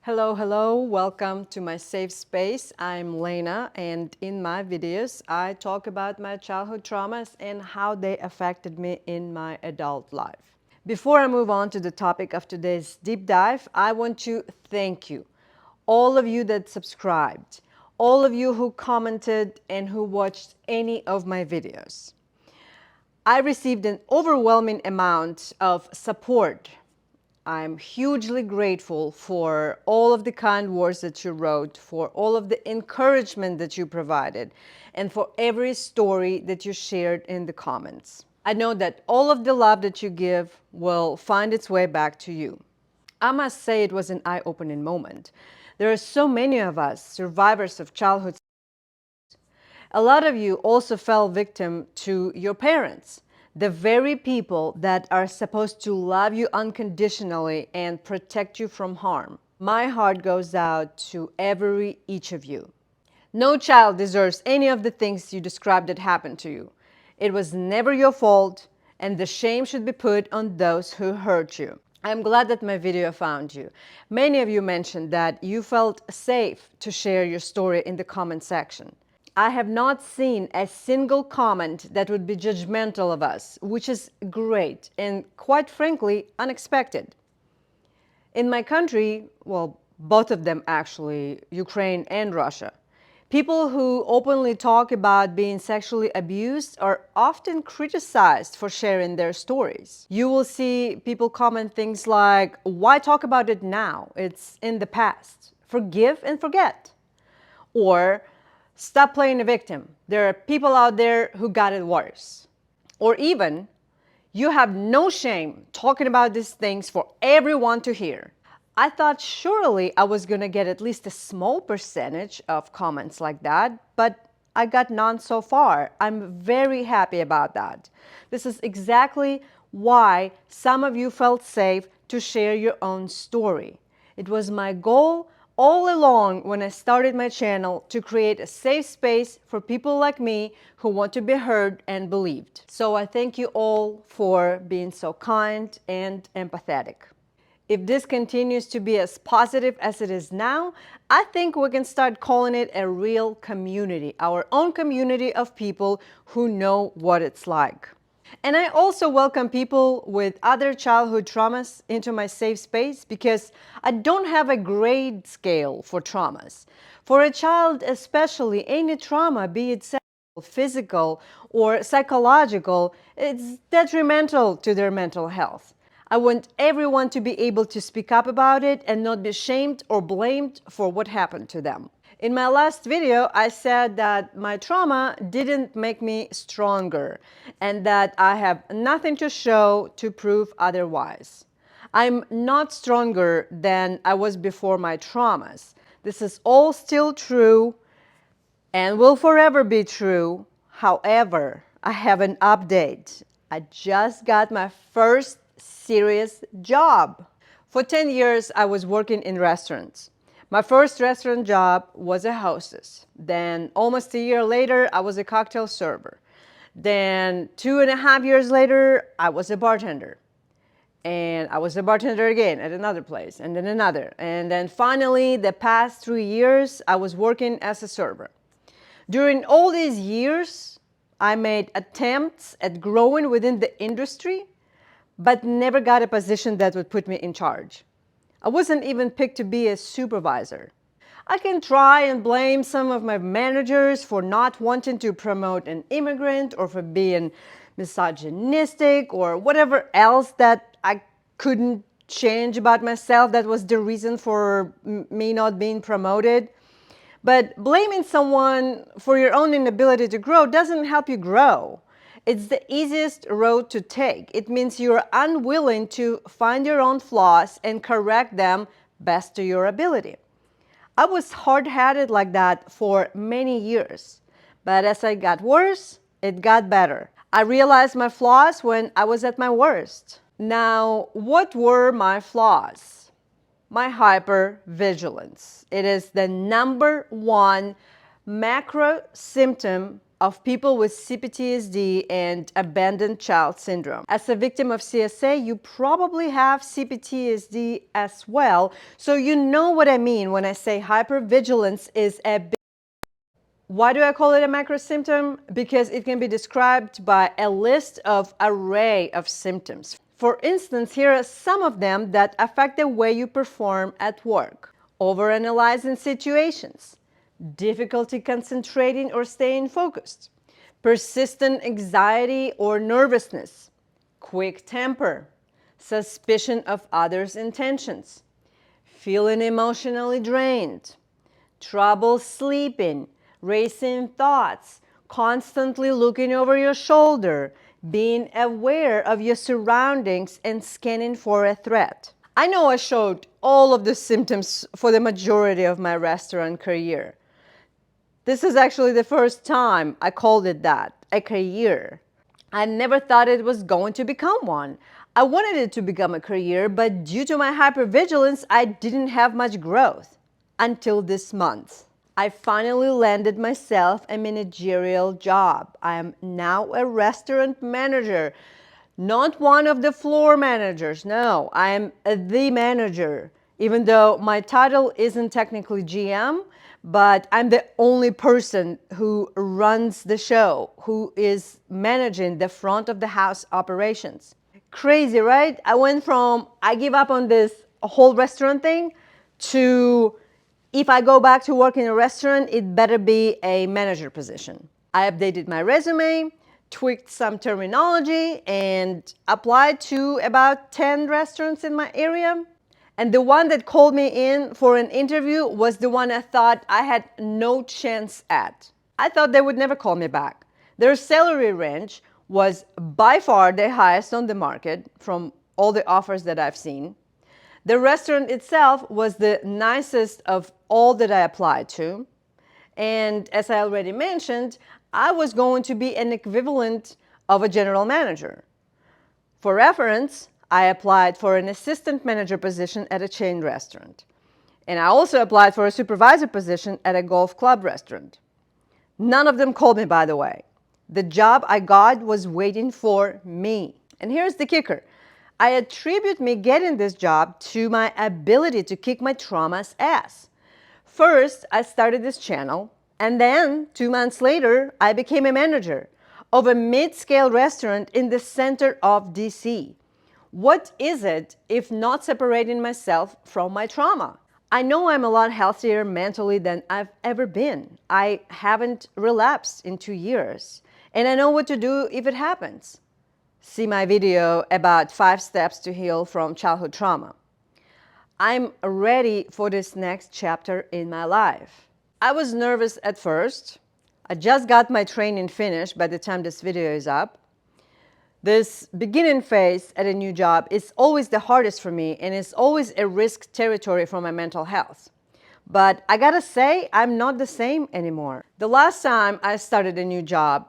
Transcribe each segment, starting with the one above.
Hello, welcome to my safe space. I'm Lena, and in my videos, I talk about my childhood traumas and how they affected me in my adult life. Before I move on to the topic of today's deep dive, I want to thank you, all of you that subscribed, all of you who commented and who watched any of my videos. I received an overwhelming amount of support. I'm hugely grateful for all of the kind words that you wrote, for all of the encouragement that you provided, and for every story that you shared in the comments. I know that all of the love that you give will find its way back to you. I must say it was an eye-opening moment. There are so many of us, survivors of childhood. A lot of you also fell victim to your parents, the very people that are supposed to love you unconditionally and protect you from harm. My heart goes out to each of you. No child deserves any of the things you described that happened to you. It was never your fault, and the shame should be put on those who hurt you. I'm glad that my video found you. Many of you mentioned that you felt safe to share your story in the comment section. I have not seen a single comment that would be judgmental of us, which is great and, quite frankly, unexpected. In my country, well, both of them actually, Ukraine and Russia, people who openly talk about being sexually abused are often criticized for sharing their stories. You will see people comment things like, "Why talk about it now? It's in the past. Forgive and forget." Or, "Stop playing a victim. There are people out there who got it worse." Or even, "You have no shame talking about these things for everyone to hear." I thought surely I was going to get at least a small percentage of comments like that, but I got none so far. I'm very happy about that. This is exactly why some of you felt safe to share your own story. It was my goal all along when I started my channel to create a safe space for people like me who want to be heard and believed. So I thank you all for being so kind and empathetic. If this continues to be as positive as it is now, I think we can start calling it a real community, our own community of people who know what it's like. And I also welcome people with other childhood traumas into my safe space because I don't have a grade scale for traumas. For a child especially, any trauma, be it sexual, physical, or psychological, it's detrimental to their mental health. I want everyone to be able to speak up about it and not be shamed or blamed for what happened to them. In my last video, I said that my trauma didn't make me stronger and that I have nothing to show to prove otherwise. I'm not stronger than I was before my traumas. This is all still true and will forever be true. However, I have an update. I just got my first serious job. For 10 years, I was working in restaurants. My first restaurant job was a hostess. Then almost a year later, I was a cocktail server. Then 2.5 years later, I was a bartender. And I was a bartender again at another place, and then another. And then finally, the past 3 years, I was working as a server. During all these years, I made attempts at growing within the industry, but never got a position that would put me in charge. I wasn't even picked to be a supervisor. I can try and blame some of my managers for not wanting to promote an immigrant or for being misogynistic or whatever else that I couldn't change about myself that was the reason for me not being promoted. But blaming someone for your own inability to grow doesn't help you grow. It's the easiest road to take. It means you're unwilling to find your own flaws and correct them best to your ability. I was hard-headed like that for many years, but as I got worse, it got better. I realized my flaws when I was at my worst. Now, what were my flaws? My hypervigilance. It is the #1 macro symptom of people with CPTSD and abandoned child syndrome. As a victim of CSA, you probably have CPTSD as well, so you know what I mean when I say hypervigilance is a big. Why do I call it a macro symptom? Because it can be described by a list of array of symptoms. For instance, here are some of them that affect the way you perform at work. Overanalyzing situations, difficulty concentrating or staying focused, persistent anxiety or nervousness, quick temper, suspicion of others' intentions, feeling emotionally drained, trouble sleeping, racing thoughts, constantly looking over your shoulder, being aware of your surroundings and scanning for a threat. I know I showed all of the symptoms for the majority of my restaurant career. This is actually the first time I called it that, a career. I never thought it was going to become one. I wanted it to become a career, but due to my hypervigilance, I didn't have much growth until this month. I finally landed myself a managerial job. I am now a restaurant manager, not one of the floor managers. No, I am the manager, even though my title isn't technically GM, but I'm the only person who runs the show, who is managing the front of the house operations. Crazy, right? I went from I give up on this whole restaurant thing to if I go back to work in a restaurant, it better be a manager position. I updated my resume, tweaked some terminology, and applied to about 10 restaurants in my area. And the one that called me in for an interview was the one I thought I had no chance at. I thought they would never call me back. Their salary range was by far the highest on the market from all the offers that I've seen. The restaurant itself was the nicest of all that I applied to. And as I already mentioned, I was going to be an equivalent of a general manager. For reference, I applied for an assistant manager position at a chain restaurant. And I also applied for a supervisor position at a golf club restaurant. None of them called me, by the way. The job I got was waiting for me. And here's the kicker. I attribute me getting this job to my ability to kick my trauma's ass. First, I started this channel, and then 2 months later, I became a manager of a mid-scale restaurant in the center of DC. What is it if not separating myself from my trauma? I know I'm a lot healthier mentally than I've ever been. I haven't relapsed in 2 years, and I know what to do if it happens. See my video about 5 steps to heal from childhood trauma. I'm ready for this next chapter in my life. I was nervous at first. I just got my training finished by the time this video is up. This beginning phase at a new job is always the hardest for me, and it's always a risk territory for my mental health. But I gotta say, I'm not the same anymore. The last time I started a new job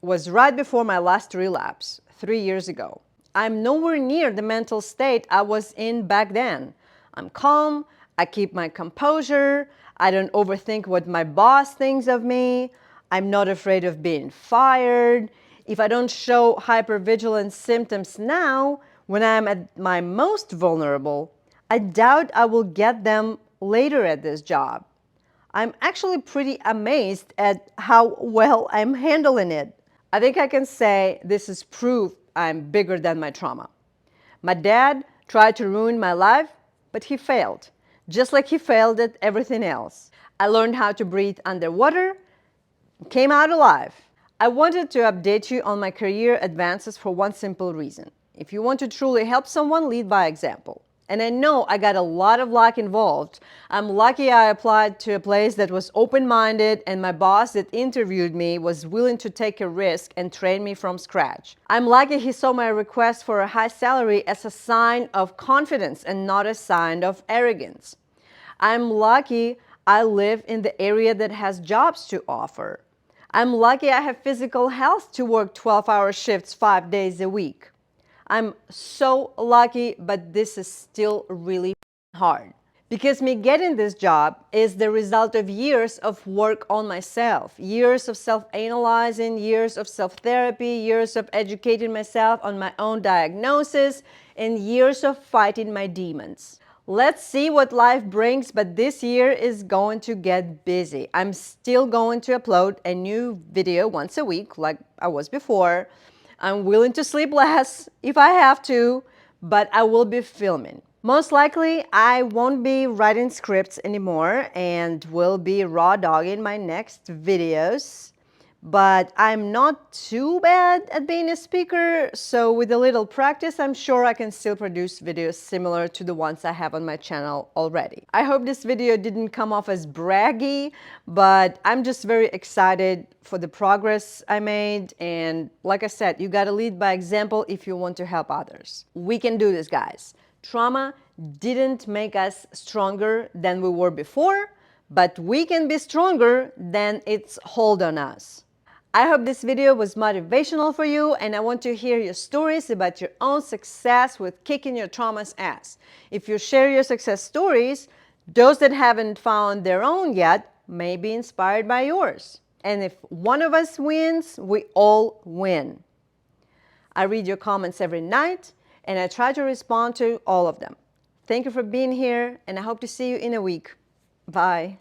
was right before my last relapse, 3 years ago. I'm nowhere near the mental state I was in back then. I'm calm, I keep my composure, I don't overthink what my boss thinks of me, I'm not afraid of being fired. If I don't show hypervigilance symptoms now, when I'm at my most vulnerable, I doubt I will get them later at this job. I'm actually pretty amazed at how well I'm handling it. I think I can say this is proof I'm bigger than my trauma. My dad tried to ruin my life, but he failed, just like he failed at everything else. I learned how to breathe underwater, came out alive. I wanted to update you on my career advances for one simple reason. If you want to truly help someone, lead by example. And I know I got a lot of luck involved. I'm lucky I applied to a place that was open-minded, and my boss that interviewed me was willing to take a risk and train me from scratch. I'm lucky he saw my request for a high salary as a sign of confidence and not a sign of arrogance. I'm lucky I live in the area that has jobs to offer. I'm lucky I have physical health to work 12-hour shifts 5 days a week. I'm so lucky, but this is still really hard. Because me getting this job is the result of years of work on myself, years of self-analyzing, years of self-therapy, years of educating myself on my own diagnosis, and years of fighting my demons. Let's see what life brings, but this year is going to get busy. I'm still going to upload a new video once a week like I was before. I'm willing to sleep less if I have to, but I will be filming. Most likely, I won't be writing scripts anymore and will be raw dogging my next videos. But I'm not too bad at being a speaker, so with a little practice, I'm sure I can still produce videos similar to the ones I have on my channel already. I hope this video didn't come off as braggy, but I'm just very excited for the progress I made. And like I said, you gotta lead by example if you want to help others. We can do this, guys. Trauma didn't make us stronger than we were before, but we can be stronger than its hold on us. I hope this video was motivational for you, and I want to hear your stories about your own success with kicking your trauma's ass. If you share your success stories, those that haven't found their own yet may be inspired by yours. And if one of us wins, we all win. I read your comments every night, and I try to respond to all of them. Thank you for being here, and I hope to see you in a week. Bye.